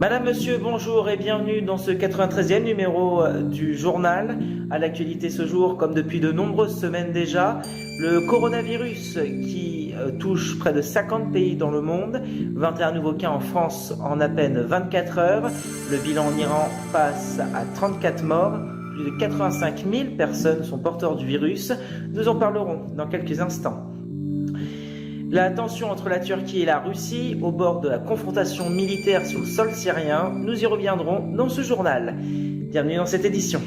Madame, Monsieur, bonjour et bienvenue dans ce 93e numéro du journal. À l'actualité ce jour, comme depuis de nombreuses semaines déjà, le coronavirus qui touche près de 50 pays dans le monde, 21 nouveaux cas en France en à peine 24 heures. Le bilan en Iran passe à 34 morts. Plus de 85 000 personnes sont porteurs du virus. Nous en parlerons dans quelques instants. La tension entre la Turquie et la Russie au bord de la confrontation militaire sur le sol syrien, nous y reviendrons dans ce journal. Bienvenue dans cette édition.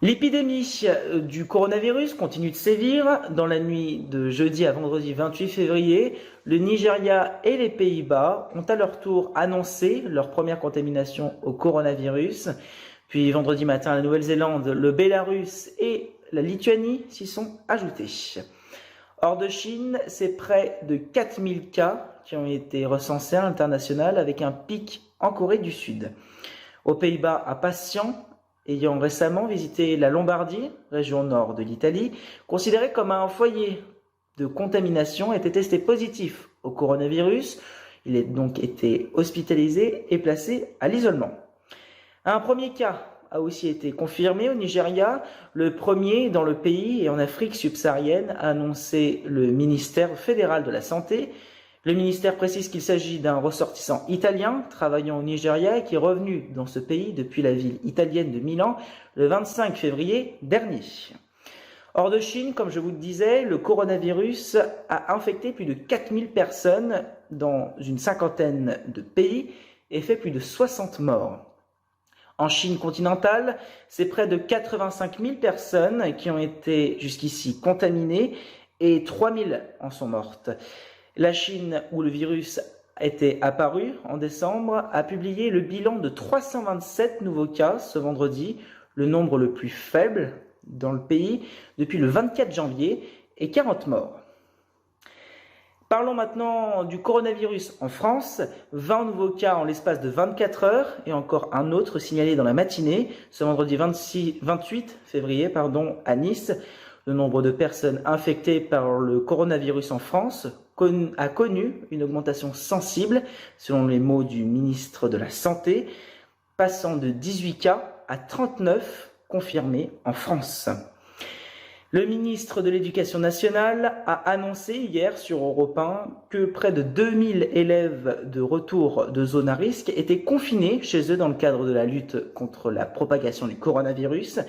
L'épidémie du coronavirus continue de sévir. Dans la nuit de jeudi à vendredi 28 février, le Nigeria et les Pays-Bas ont à leur tour annoncé leur première contamination au coronavirus. Puis vendredi matin, la Nouvelle-Zélande, le Bélarus et la Lituanie s'y sont ajoutés. Hors de Chine, c'est près de 4000 cas qui ont été recensés à l'international avec un pic en Corée du Sud. Aux Pays-Bas, un patient ayant récemment visité la Lombardie, région nord de l'Italie, considéré comme un foyer de contamination, était testé positif au coronavirus. Il a donc été hospitalisé et placé à l'isolement. Un premier cas a aussi été confirmé au Nigeria, le premier dans le pays et en Afrique subsaharienne, a annoncé le ministère fédéral de la Santé. Le ministère précise qu'il s'agit d'un ressortissant italien travaillant au Nigeria et qui est revenu dans ce pays depuis la ville italienne de Milan le 25 février dernier. Hors de Chine, comme je vous le disais, le coronavirus a infecté plus de 4000 personnes dans une cinquantaine de pays et fait plus de 60 morts. En Chine continentale, c'est près de 85 000 personnes qui ont été jusqu'ici contaminées et 3000 en sont mortes. La Chine, où le virus était apparu en décembre, a publié le bilan de 327 nouveaux cas ce vendredi, le nombre le plus faible dans le pays depuis le 24 janvier et 40 morts. Parlons maintenant du coronavirus en France. 20 nouveaux cas en l'espace de 24 heures et encore un autre signalé dans la matinée, ce vendredi 28 février à Nice. Le nombre de personnes infectées par le coronavirus en France a connu une augmentation sensible, selon les mots du ministre de la Santé, passant de 18 cas à 39 confirmés en France. Le ministre de l'Éducation nationale a annoncé hier sur Europe 1 que près de 2000 élèves de retour de zones à risque étaient confinés chez eux dans le cadre de la lutte contre la propagation du coronavirus.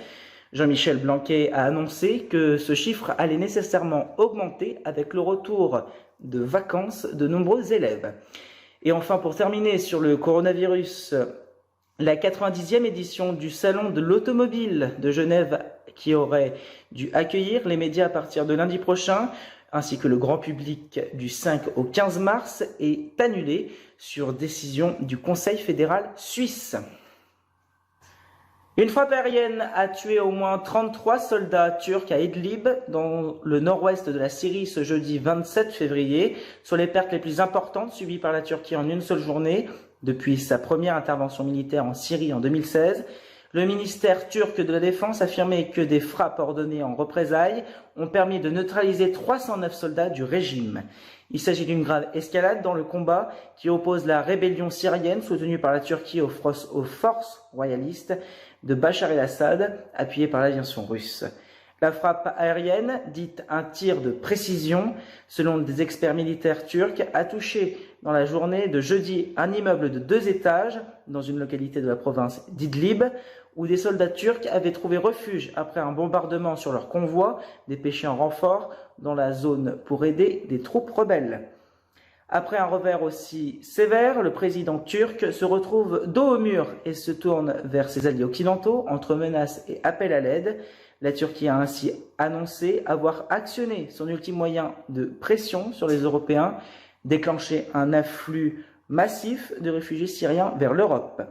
Jean-Michel Blanquer a annoncé que ce chiffre allait nécessairement augmenter avec le retour de vacances de nombreux élèves. Et enfin, pour terminer sur le coronavirus, la 90e édition du Salon de l'Automobile de Genève, qui aurait dû accueillir les médias à partir de lundi prochain, ainsi que le grand public du 5 au 15 mars, est annulée sur décision du Conseil fédéral suisse. Une frappe aérienne a tué au moins 33 soldats turcs à Idlib, dans le nord-ouest de la Syrie, ce jeudi 27 février, sur les pertes les plus importantes subies par la Turquie en une seule journée, depuis sa première intervention militaire en Syrie en 2016. Le ministère turc de la Défense affirmait que des frappes ordonnées en représailles ont permis de neutraliser 309 soldats du régime. Il s'agit d'une grave escalade dans le combat qui oppose la rébellion syrienne soutenue par la Turquie aux forces royalistes de Bachar el-Assad, appuyée par l'aviation russe. La frappe aérienne, dite un tir de précision, selon des experts militaires turcs, a touché dans la journée de jeudi un immeuble de 2 étages dans une localité de la province d'Idlib, où des soldats turcs avaient trouvé refuge après un bombardement sur leur convoi, dépêché en renfort dans la zone pour aider des troupes rebelles. Après un revers aussi sévère, le président turc se retrouve dos au mur et se tourne vers ses alliés occidentaux entre menaces et appels à l'aide. La Turquie a ainsi annoncé avoir actionné son ultime moyen de pression sur les Européens, déclenché un afflux massif de réfugiés syriens vers l'Europe.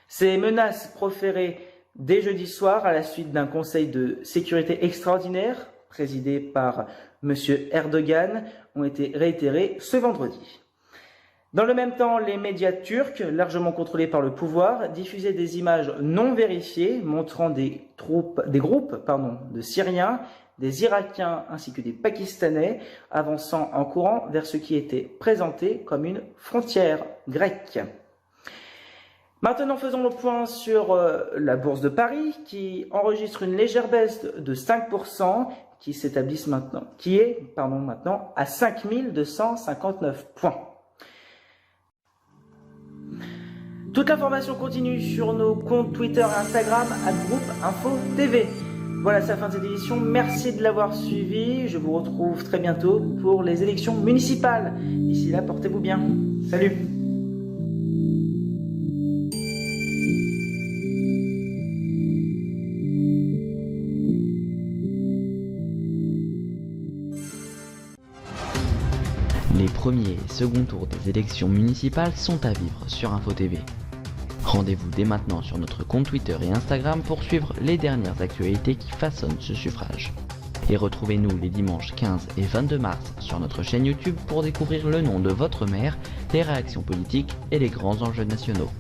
Ces menaces proférées dès jeudi soir à la suite d'un conseil de sécurité extraordinaire présidé par M. Erdogan ont été réitérées ce vendredi. Dans le même temps, les médias turcs, largement contrôlés par le pouvoir, diffusaient des images non vérifiées montrant des groupes de Syriens, des Irakiens ainsi que des Pakistanais avançant en courant vers ce qui était présenté comme une frontière grecque. Maintenant, faisons le point sur la bourse de Paris qui enregistre une légère baisse de 5% qui est maintenant à 5259 points. Toute l'information continue sur nos comptes Twitter et Instagram @groupeinfo-tv. Voilà, c'est la fin de cette édition. Merci de l'avoir suivi. Je vous retrouve très bientôt pour les élections municipales. D'ici là, portez-vous bien. Salut! Les premiers et seconds tours des élections municipales sont à vivre sur Info TV. Rendez-vous dès maintenant sur notre compte Twitter et Instagram pour suivre les dernières actualités qui façonnent ce suffrage. Et retrouvez-nous les dimanches 15 et 22 mars sur notre chaîne YouTube pour découvrir le nom de votre maire, les réactions politiques et les grands enjeux nationaux.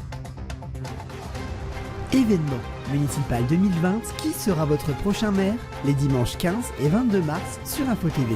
Événement municipal 2020, qui sera votre prochain maire? Les dimanches 15 et 22 mars sur Info TV.